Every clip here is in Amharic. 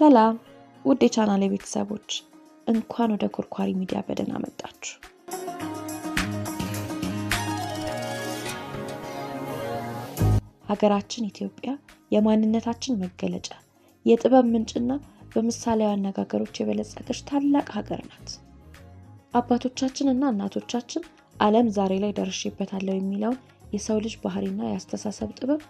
ሰላም ውድ የቻናሌ ቤተሰቦች እንኳን ወደ ኮርኳሪ ሚዲያ በደህና መጣችሁ። ሀገራችን ኢትዮጵያ የማንነታችን መገለጫ፣ የጥበብ ምንጭና በምሳሌያዊ አነጋገሮች የበለጸገች ታላቅ ሀገር ናት። አባቶቻችንና እናቶቻችን ዓለም ዛሬ ላይ ደርሼበታለሁ የሚለውን የሰው ልጅ ባህሪና የአስተሳሰብ ጥበብ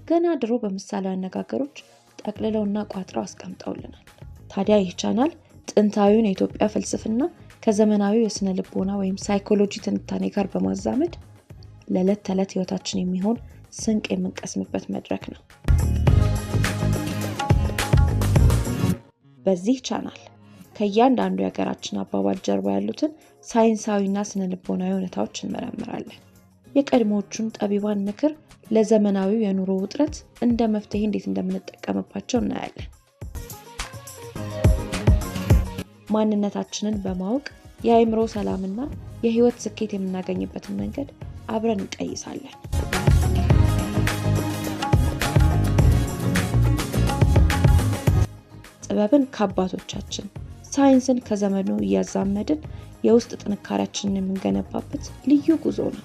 ገና ድሮ በምሳሌያዊ አነጋገሮች ጠቅልለውና ቋጥረው አስቀምጠውልናል። ታዲያ ይህ ቻናል ጥንታዊውን የኢትዮጵያ ፍልስፍና ከዘመናዊው የስነ ልቦና ወይም ሳይኮሎጂ ትንታኔ ጋር በማዛመድ ለዕለት ተዕለት ህይወታችን የሚሆን ስንቅ የምንቀስምበት መድረክ ነው። በዚህ ቻናል ከእያንዳንዱ የሀገራችን አባባል ጀርባ ያሉትን ሳይንሳዊና ስነ ልቦናዊ እውነታዎች እንመረምራለን። የቀድሞዎቹን ጠቢባን ምክር ለዘመናዊው የኑሮ ውጥረት እንደ መፍትሄ እንዴት እንደምንጠቀምባቸው እናያለን። ማንነታችንን በማወቅ የአእምሮ ሰላምና የህይወት ስኬት የምናገኝበትን መንገድ አብረን እንቀይሳለን። ጥበብን ከአባቶቻችን፣ ሳይንስን ከዘመኑ እያዛመድን የውስጥ ጥንካሬያችንን የምንገነባበት ልዩ ጉዞ ነው።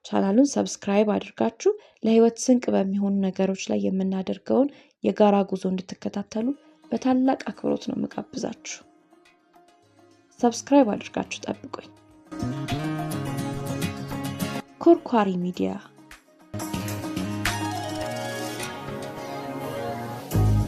ቻናሉን ሰብስክራይብ አድርጋችሁ ለህይወት ስንቅ በሚሆኑ ነገሮች ላይ የምናደርገውን የጋራ ጉዞ እንድትከታተሉ በታላቅ አክብሮት ነው የምጋብዛችሁ። ሰብስክራይብ አድርጋችሁ ጠብቁኝ። ኮርኳሪ ሚዲያ